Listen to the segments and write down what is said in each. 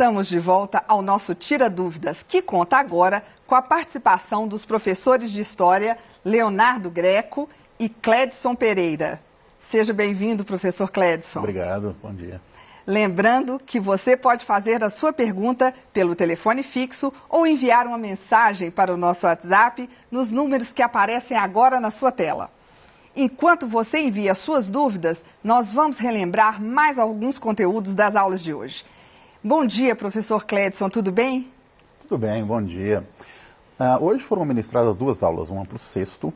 estamos de volta ao nosso Tira Dúvidas, que conta agora com a participação dos professores de História Leonardo Greco e Cledson Pereira. Seja bem-vindo, professor Cledson. Obrigado, bom dia. Lembrando que você pode fazer a sua pergunta pelo telefone fixo ou enviar uma mensagem para o nosso WhatsApp nos números que aparecem agora na sua tela. Enquanto você envia suas dúvidas, nós vamos relembrar mais alguns conteúdos das aulas de hoje. Bom dia, professor Cledson, tudo bem? Tudo bem, bom dia. Hoje foram ministradas duas aulas, uma para o sexto,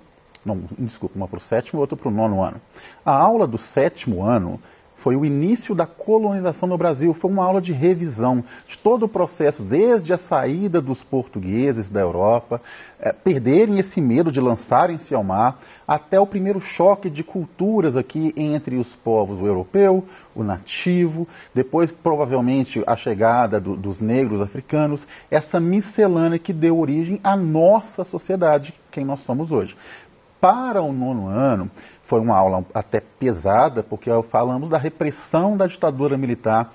uma para o sétimo e outra para o nono ano. A aula do sétimo ano foi o início da colonização no Brasil, foi uma aula de revisão de todo o processo, desde a saída dos portugueses da Europa, perderem esse medo de lançarem-se ao mar, até o primeiro choque de culturas aqui entre os povos, o europeu, o nativo, depois provavelmente a chegada dos negros africanos, essa miscelânea que deu origem à nossa sociedade, quem nós somos hoje. Para o nono ano, foi uma aula até pesada, porque falamos da repressão da ditadura militar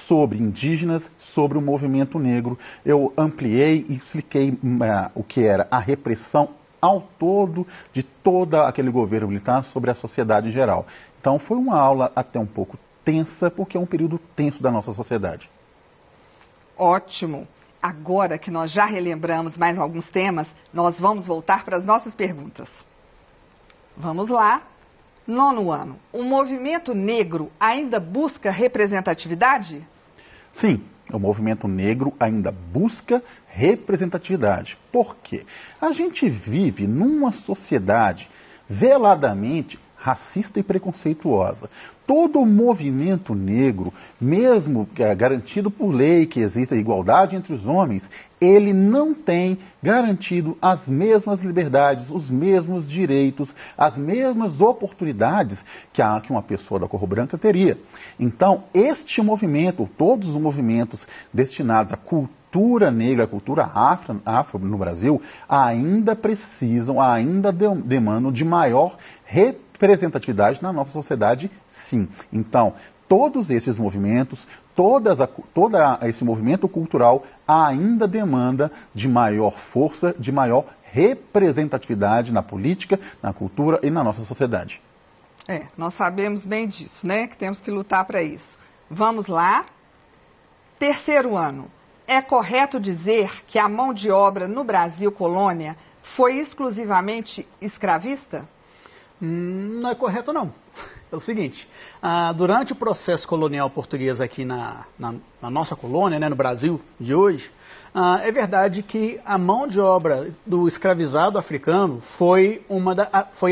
sobre indígenas, sobre o movimento negro. Eu ampliei e expliquei o que era a repressão ao todo de todo aquele governo militar sobre a sociedade em geral. Então foi uma aula até um pouco tensa, porque é um período tenso da nossa sociedade. Ótimo! Agora que nós já relembramos mais alguns temas, nós vamos voltar para as nossas perguntas. Vamos lá. Nono ano. O movimento negro ainda busca representatividade? Sim, o movimento negro ainda busca representatividade. Por quê? A gente vive numa sociedade veladamente racista e preconceituosa. Todo o movimento negro, mesmo garantido por lei que exista igualdade entre os homens, ele não tem garantido as mesmas liberdades, os mesmos direitos, as mesmas oportunidades que uma pessoa da cor branca teria. Então, este movimento, todos os movimentos destinados à cultura negra, à cultura afro no Brasil, ainda precisam, ainda demandam de maior representatividade na nossa sociedade, sim. Então, todos esses movimentos, todo esse movimento cultural ainda demanda de maior força, de maior representatividade na política, na cultura e na nossa sociedade. Nós sabemos bem disso, né? Que temos que lutar para isso. Vamos lá. Terceiro ano. É correto dizer que a mão de obra no Brasil colônia foi exclusivamente escravista? Não é correto, não. É o seguinte, durante o processo colonial português aqui na nossa colônia, né, no Brasil de hoje, é verdade que a mão de obra do escravizado africano foi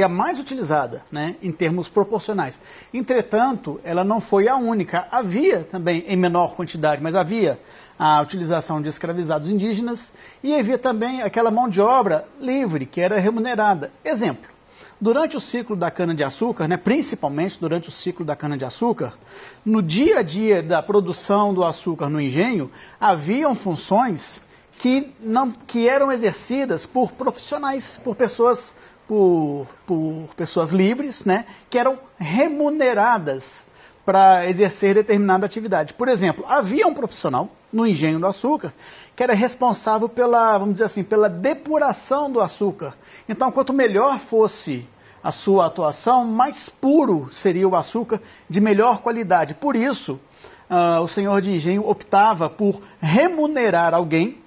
a mais utilizada, né, em termos proporcionais. Entretanto, ela não foi a única. Havia também, em menor quantidade, mas havia a utilização de escravizados indígenas e havia também aquela mão de obra livre, que era remunerada. Exemplo. Durante o ciclo da cana-de-açúcar, né, principalmente durante o ciclo da cana-de-açúcar, no dia a dia da produção do açúcar no engenho, haviam funções que eram exercidas por profissionais, por pessoas livres, né, que eram remuneradas para exercer determinada atividade. Por exemplo, havia um profissional no engenho do açúcar que era responsável pela, vamos dizer assim, pela depuração do açúcar. Então, quanto melhor fosse a sua atuação, mais puro seria o açúcar, de melhor qualidade. Por isso, o senhor de engenho optava por remunerar alguém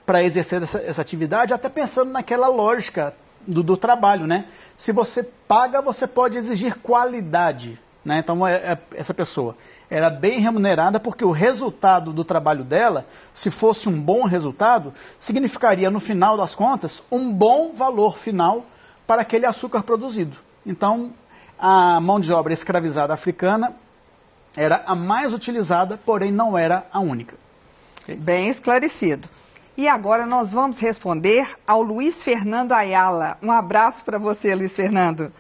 para exercer essa atividade, até pensando naquela lógica do trabalho, né? Se você paga, você pode exigir qualidade, né? Então, essa pessoa era bem remunerada porque o resultado do trabalho dela, se fosse um bom resultado, significaria, no final das contas, um bom valor final para aquele açúcar produzido. Então, a mão de obra escravizada africana era a mais utilizada, porém não era a única. Bem esclarecido. E agora nós vamos responder ao Luiz Fernando Ayala. Um abraço para você, Luiz Fernando.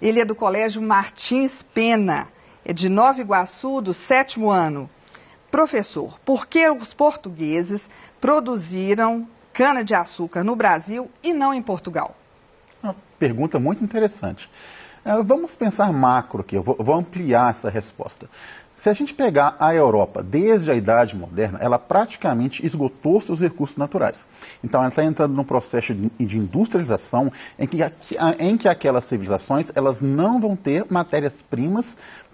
Ele é do Colégio Martins Pena, é de Nova Iguaçu, do sétimo ano. Professor, por que os portugueses produziram cana-de-açúcar no Brasil e não em Portugal? Uma pergunta muito interessante. Vamos pensar macro aqui, eu vou ampliar essa resposta. Se a gente pegar a Europa, desde a Idade Moderna, ela praticamente esgotou seus recursos naturais. Então, ela está entrando num processo de industrialização em que aquelas civilizações elas não vão ter matérias-primas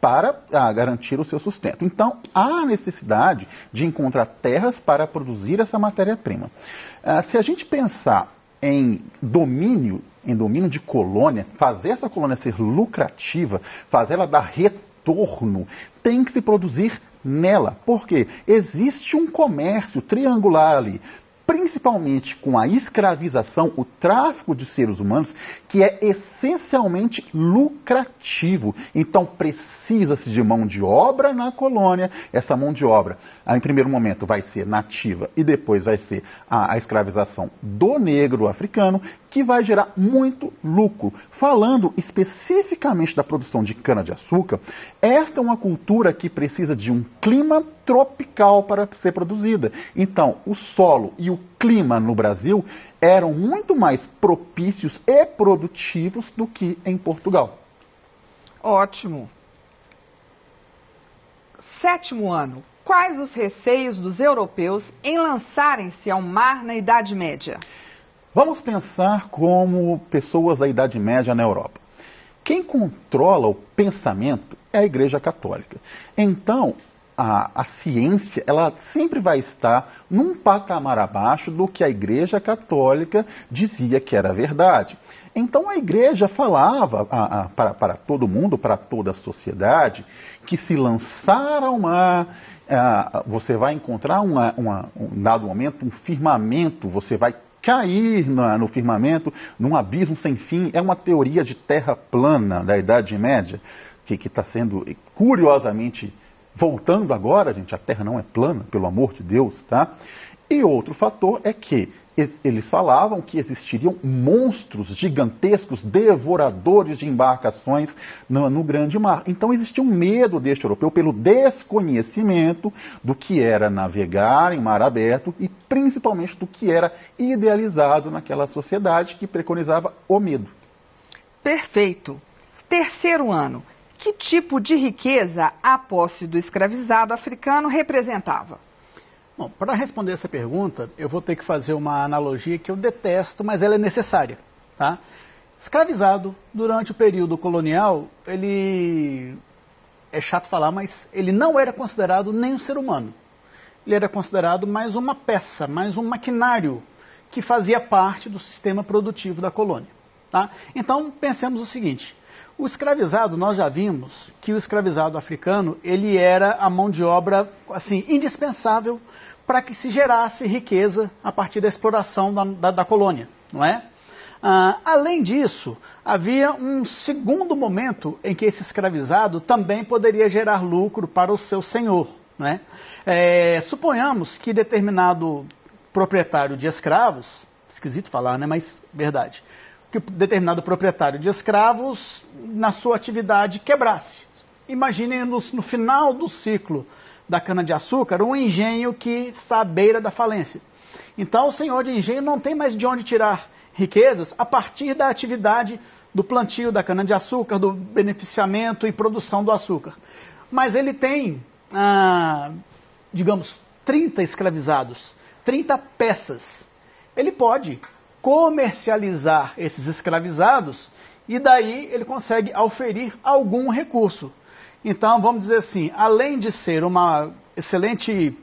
para garantir o seu sustento. Então, há necessidade de encontrar terras para produzir essa matéria-prima. Se a gente pensar em domínio de colônia, fazer essa colônia ser lucrativa, fazer ela dar retorno, tem que se produzir nela. Por quê? Existe um comércio triangular ali, principalmente com a escravização, o tráfico de seres humanos, que é essencialmente lucrativo. Então, precisa-se de mão de obra na colônia. Essa mão de obra, em primeiro momento, vai ser nativa e depois vai ser a escravização do negro africano, que vai gerar muito lucro. Falando especificamente da produção de cana-de-açúcar, esta é uma cultura que precisa de um clima tropical para ser produzida. Então, o solo e o clima no Brasil eram muito mais propícios e produtivos do que em Portugal. Ótimo. 7º ano. Quais os receios dos europeus em lançarem-se ao mar na Idade Média? Vamos pensar como pessoas da Idade Média na Europa. Quem controla o pensamento é a Igreja Católica. Então, a ciência, ela sempre vai estar num patamar abaixo do que a Igreja Católica dizia que era verdade. Então a Igreja falava para todo mundo, para toda a sociedade, que se lançar ao mar, você vai encontrar um dado momento, um firmamento, você vai cair no firmamento, num abismo sem fim. É uma teoria de terra plana da Idade Média, que está sendo, curiosamente, voltando agora, gente, a Terra não é plana, pelo amor de Deus, tá? E outro fator é que eles falavam que existiriam monstros gigantescos, devoradores de embarcações no grande mar. Então existia um medo deste europeu pelo desconhecimento do que era navegar em mar aberto e principalmente do que era idealizado naquela sociedade que preconizava o medo. Perfeito. 3º ano. Que tipo de riqueza a posse do escravizado africano representava? Bom, para responder essa pergunta, eu vou ter que fazer uma analogia que eu detesto, mas ela é necessária. Tá? Escravizado, durante o período colonial, ele é chato falar, mas ele não era considerado nem um ser humano. Ele era considerado mais uma peça, mais um maquinário que fazia parte do sistema produtivo da colônia. Tá? Então, pensemos o seguinte. O escravizado, nós já vimos que o escravizado africano, ele era a mão de obra, assim, indispensável para que se gerasse riqueza a partir da exploração da colônia, não é? Além disso, havia um segundo momento em que esse escravizado também poderia gerar lucro para o seu senhor, não é? Suponhamos que determinado proprietário de escravos, esquisito falar, né, mas verdade, que determinado proprietário de escravos, na sua atividade, quebrasse. Imaginem no final do ciclo da cana-de-açúcar, um engenho que está à beira da falência. Então, o senhor de engenho não tem mais de onde tirar riquezas a partir da atividade do plantio da cana-de-açúcar, do beneficiamento e produção do açúcar. Mas ele tem, digamos, 30 escravizados, 30 peças. Ele pode comercializar esses escravizados e daí ele consegue auferir algum recurso. Então, vamos dizer assim, além de ser uma excelente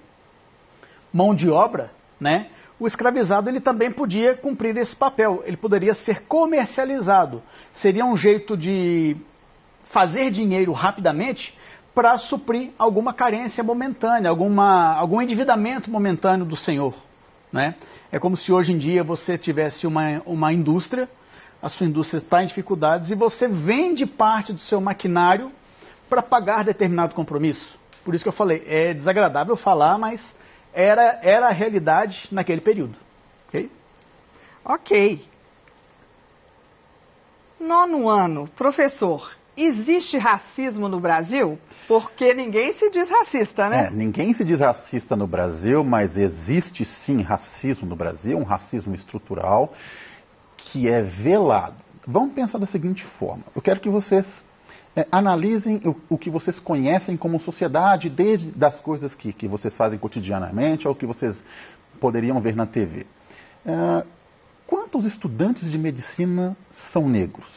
mão de obra, né, o escravizado ele também podia cumprir esse papel, ele poderia ser comercializado. Seria um jeito de fazer dinheiro rapidamente para suprir alguma carência momentânea, algum endividamento momentâneo do senhor, né? É como se hoje em dia você tivesse uma indústria, a sua indústria está em dificuldades e você vende parte do seu maquinário para pagar determinado compromisso. Por isso que eu falei, é desagradável falar, mas era a realidade naquele período. Ok? Ok. 9º ano, professor, existe racismo no Brasil? Porque ninguém se diz racista, né? Ninguém se diz racista no Brasil, mas existe sim racismo no Brasil, um racismo estrutural que é velado. Vamos pensar da seguinte forma. Eu quero que vocês Analisem o que vocês conhecem como sociedade, desde das coisas que vocês fazem cotidianamente ao que vocês poderiam ver na TV. Quantos estudantes de medicina são negros?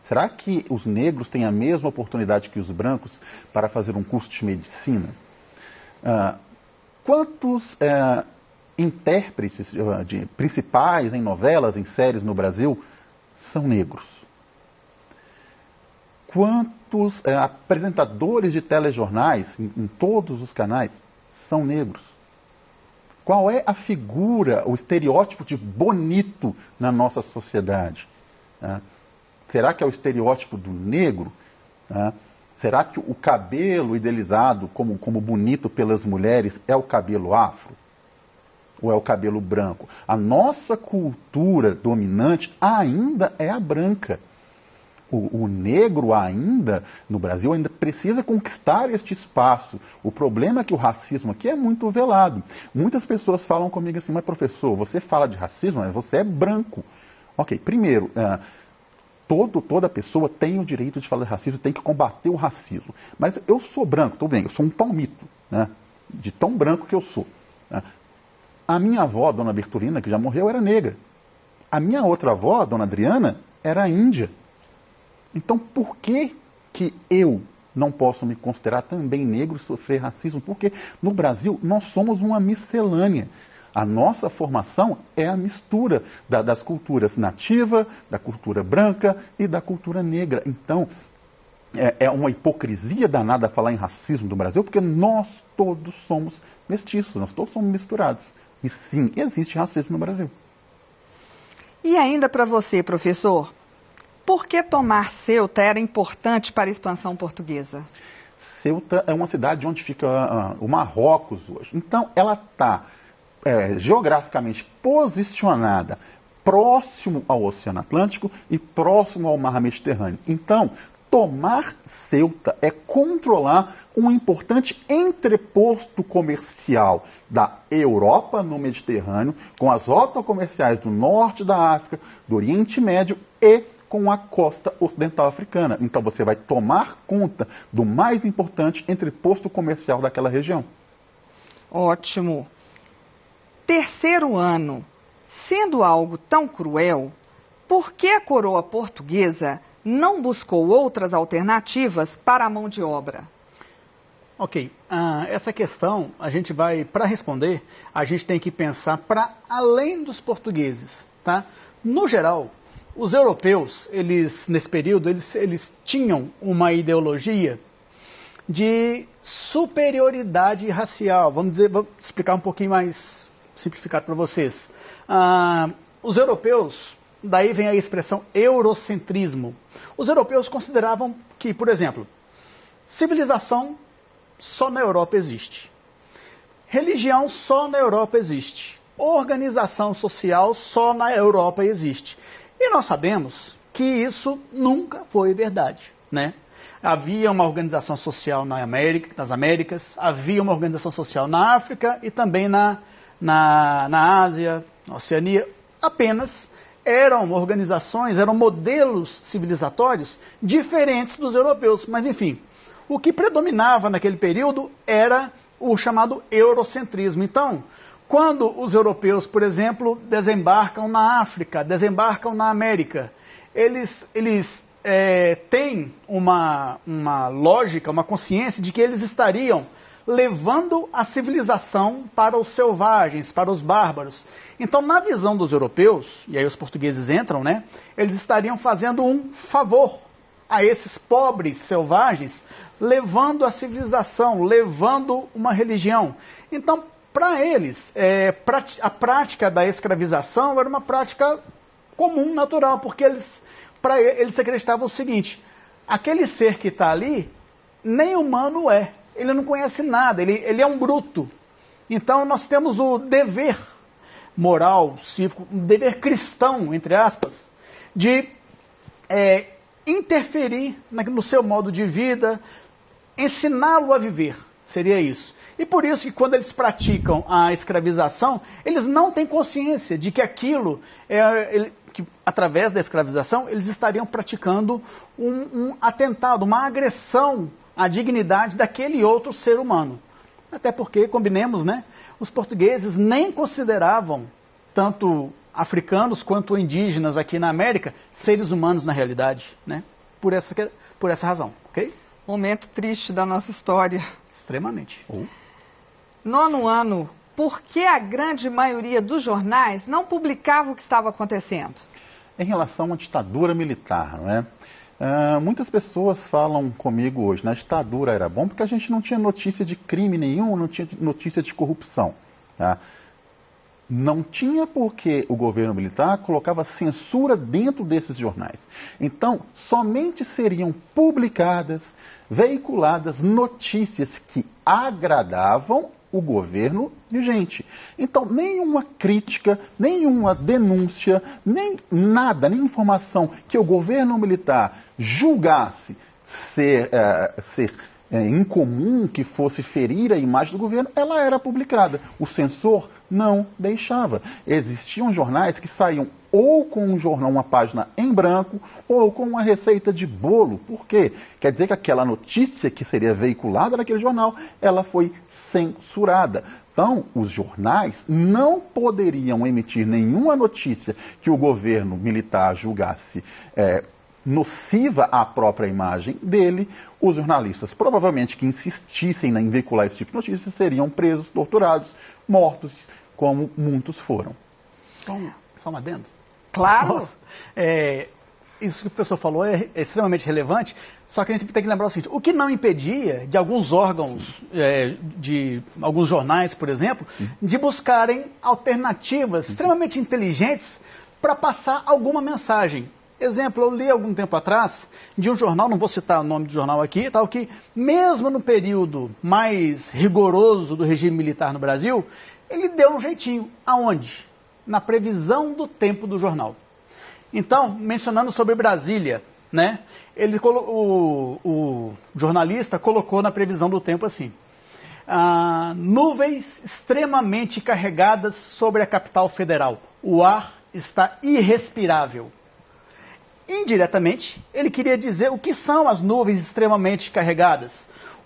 Será que os negros têm a mesma oportunidade que os brancos para fazer um curso de medicina? Quantos intérpretes principais em novelas, em séries no Brasil são negros? Quantos apresentadores de telejornais em todos os canais são negros? Qual é a figura, o estereótipo de bonito na nossa sociedade? Será que é o estereótipo do negro? Será que o cabelo idealizado como bonito pelas mulheres é o cabelo afro? Ou é o cabelo branco? A nossa cultura dominante ainda é a branca. O negro ainda, no Brasil, ainda precisa conquistar este espaço. O problema é que o racismo aqui é muito velado. Muitas pessoas falam comigo assim, mas professor, você fala de racismo, mas você é branco. Ok, primeiro, toda pessoa tem o direito de falar de racismo, tem que combater o racismo. Mas eu sou branco, estou bem, eu sou um palmito, né? De tão branco que eu sou. A minha avó, Dona Bertolina, que já morreu, era negra. A minha outra avó, Dona Adriana, era índia. Então, por que eu não posso me considerar também negro e sofrer racismo? Porque no Brasil nós somos uma miscelânea. A nossa formação é a mistura das culturas nativa, da cultura branca e da cultura negra. Então, é uma hipocrisia danada falar em racismo no Brasil, porque nós todos somos mestiços, nós todos somos misturados. E sim, existe racismo no Brasil. E ainda para você, professor, por que Tomar Ceuta era importante para a expansão portuguesa? Ceuta é uma cidade onde fica o Marrocos hoje. Então, ela está geograficamente posicionada próximo ao Oceano Atlântico e próximo ao Mar Mediterrâneo. Então, tomar Ceuta é controlar um importante entreposto comercial da Europa no Mediterrâneo, com as rotas comerciais do norte da África, do Oriente Médio e com a costa ocidental africana. Então você vai tomar conta do mais importante entreposto comercial daquela região. Ótimo. Terceiro ano. Sendo algo tão cruel, por que a coroa portuguesa não buscou outras alternativas para a mão de obra? Ok, essa questão, para responder, a gente tem que pensar para além dos portugueses, tá? No geral, os europeus, nesse período, eles tinham uma ideologia de superioridade racial. Vou explicar um pouquinho mais simplificado para vocês. Os europeus, daí vem a expressão eurocentrismo. Os europeus consideravam que, por exemplo, civilização só na Europa existe. Religião só na Europa existe. Organização social só na Europa existe. E nós sabemos que isso nunca foi verdade, né? Havia uma organização social nas Américas, havia uma organização social na África e também na Ásia, na Oceania. Apenas eram organizações, eram modelos civilizatórios diferentes dos europeus. Mas, enfim, o que predominava naquele período era o chamado eurocentrismo. Então, quando os europeus, por exemplo, desembarcam na África, desembarcam na América, eles têm uma lógica, uma consciência de que eles estariam levando a civilização para os selvagens, para os bárbaros. Então, na visão dos europeus, e aí os portugueses entram, né? Eles estariam fazendo um favor a esses pobres selvagens, levando a civilização, levando uma religião. Então, para eles, a prática da escravização era uma prática comum, natural, porque eles acreditavam o seguinte: aquele ser que está ali, nem humano é, ele não conhece nada, ele é um bruto. Então nós temos o dever moral, cívico, um dever cristão, entre aspas, de interferir no seu modo de vida, ensiná-lo a viver, seria isso. E por isso que quando eles praticam a escravização, eles não têm consciência de que aquilo, que através da escravização, eles estariam praticando um atentado, uma agressão à dignidade daquele outro ser humano. Até porque, combinemos, né, os portugueses nem consideravam tanto africanos quanto indígenas aqui na América seres humanos na realidade, né? Por essa razão, ok? Momento triste da nossa história. Extremamente. Nono ano, por que a grande maioria dos jornais não publicava o que estava acontecendo? Em relação à ditadura militar, não é? Muitas pessoas falam comigo hoje, na ditadura era bom porque a gente não tinha notícia de crime nenhum, não tinha notícia de corrupção. Tá? Não tinha porque o governo militar colocava censura dentro desses jornais. Então, somente seriam publicadas, veiculadas notícias que agradavam o governo vigente. Então, nenhuma crítica, nenhuma denúncia, nem nada, nem informação que o governo militar julgasse ser incomum, que fosse ferir a imagem do governo, ela era publicada. O censor não deixava. Existiam jornais que saíam ou com um jornal, uma página em branco, ou com uma receita de bolo. Por quê? Quer dizer que aquela notícia que seria veiculada naquele jornal, ela foi censurada. Então, os jornais não poderiam emitir nenhuma notícia que o governo militar julgasse nociva à própria imagem dele. Os jornalistas, provavelmente que insistissem em veicular esse tipo de notícia, seriam presos, torturados, mortos, como muitos foram. Só um adendo? Claro. Isso que o professor falou é extremamente relevante, só que a gente tem que lembrar o seguinte: o que não impedia de alguns órgãos, de alguns jornais, por exemplo, de buscarem alternativas extremamente inteligentes para passar alguma mensagem. Exemplo, eu li algum tempo atrás de um jornal, não vou citar o nome do jornal aqui, tal, que mesmo no período mais rigoroso do regime militar no Brasil, ele deu um jeitinho. Aonde? Na previsão do tempo do jornal. Então, mencionando sobre Brasília, né, o jornalista colocou na previsão do tempo assim: nuvens extremamente carregadas sobre a capital federal. O ar está irrespirável. Indiretamente, ele queria dizer o que são as nuvens extremamente carregadas.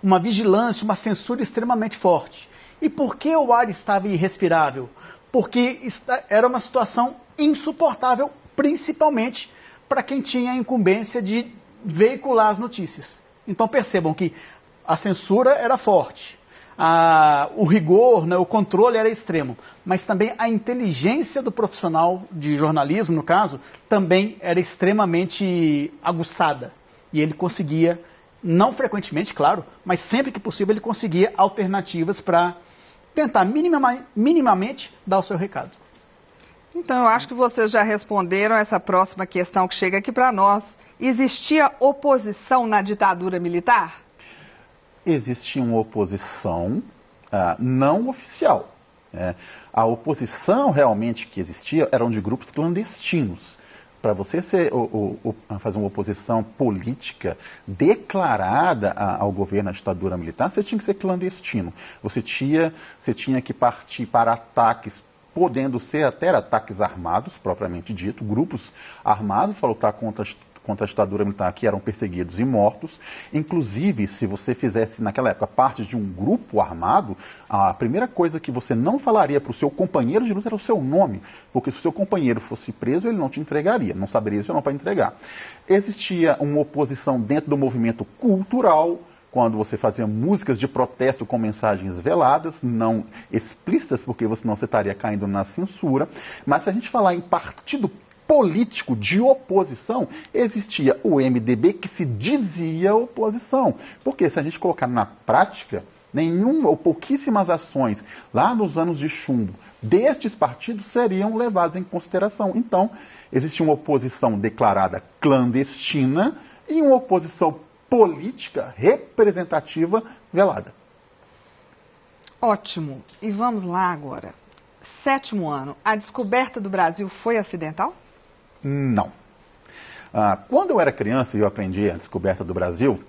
Uma vigilância, uma censura extremamente forte. E por que o ar estava irrespirável? Porque era uma situação insuportável, principalmente para quem tinha a incumbência de veicular as notícias. Então percebam que a censura era forte, o rigor, né, o controle era extremo, mas também a inteligência do profissional de jornalismo, no caso, também era extremamente aguçada. E ele conseguia, não frequentemente, claro, mas sempre que possível ele conseguia alternativas para tentar minimamente dar o seu recado. Então, eu acho que vocês já responderam essa próxima questão que chega aqui para nós. Existia oposição na ditadura militar? Existia uma oposição não oficial. A oposição realmente que existia eram de grupos clandestinos. Para você fazer uma oposição política declarada ao governo, à ditadura militar, você tinha que ser clandestino. Você tinha que partir para ataques, podendo ser até ataques armados, propriamente dito, grupos armados para lutar contra a ditadura militar, que eram perseguidos e mortos. Inclusive, se você fizesse naquela época parte de um grupo armado, a primeira coisa que você não falaria para o seu companheiro de luta era o seu nome, porque se o seu companheiro fosse preso, ele não te entregaria, não saberia se ou não para entregar. Existia uma oposição dentro do movimento cultural, quando você fazia músicas de protesto com mensagens veladas, não explícitas, porque senão você estaria caindo na censura. Mas se a gente falar em partido político de oposição, existia o MDB, que se dizia oposição. Porque se a gente colocar na prática, nenhuma ou pouquíssimas ações lá nos anos de chumbo destes partidos seriam levadas em consideração. Então, existia uma oposição declarada clandestina e uma oposição política representativa velada. Ótimo. E vamos lá agora. 7º ano, a descoberta do Brasil foi acidental? Não. Quando eu era criança e eu aprendi a descoberta do Brasil,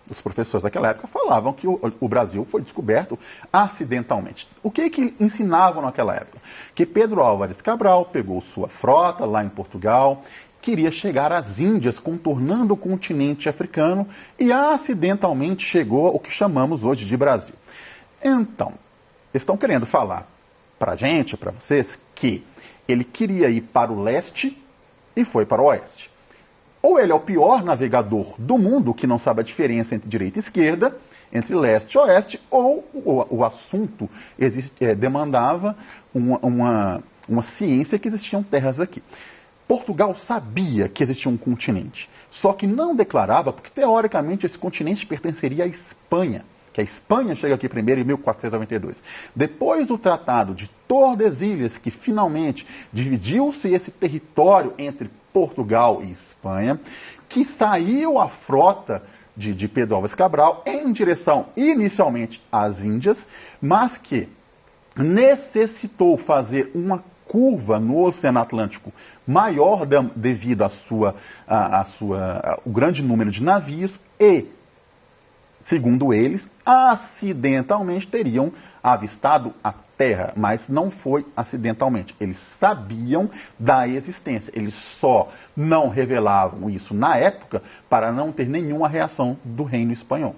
os professores daquela época falavam que o Brasil foi descoberto acidentalmente. O que ensinavam naquela época? Que Pedro Álvares Cabral pegou sua frota lá em Portugal, queria chegar às Índias, contornando o continente africano, e acidentalmente chegou ao que chamamos hoje de Brasil. Então, estão querendo falar para a gente, para vocês, que ele queria ir para o leste e foi para o oeste. Ou ele é o pior navegador do mundo, que não sabe a diferença entre direita e esquerda, entre leste e oeste, ou o assunto demandava uma ciência que existiam terras aqui. Portugal sabia que existia um continente, só que não declarava, porque teoricamente esse continente pertenceria à Espanha, que a Espanha chega aqui primeiro em 1492. Depois do Tratado de Tordesilhas, que finalmente dividiu-se esse território entre Portugal e Espanha, que saiu a frota de Pedro Álvares Cabral em direção inicialmente às Índias, mas que necessitou fazer uma curva no Oceano Atlântico maior devido ao grande número de navios e, segundo eles, acidentalmente teriam avistado a Terra, mas não foi acidentalmente. Eles sabiam da existência, eles só não revelavam isso na época para não ter nenhuma reação do reino espanhol.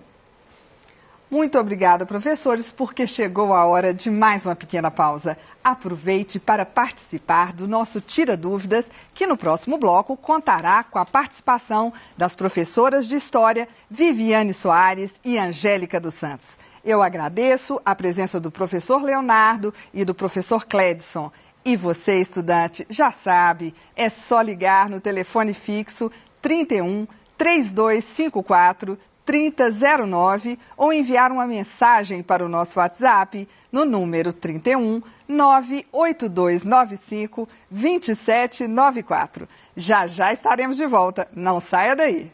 Muito obrigada, professores, porque chegou a hora de mais uma pequena pausa. Aproveite para participar do nosso Tira Dúvidas, que no próximo bloco contará com a participação das professoras de História Viviane Soares e Angélica dos Santos. Eu agradeço a presença do professor Leonardo e do professor Cledson. E você, estudante, já sabe, é só ligar no telefone fixo 31 3254 3009 ou enviar uma mensagem para o nosso WhatsApp no número 31 98295 2794. Já estaremos de volta. Não saia daí.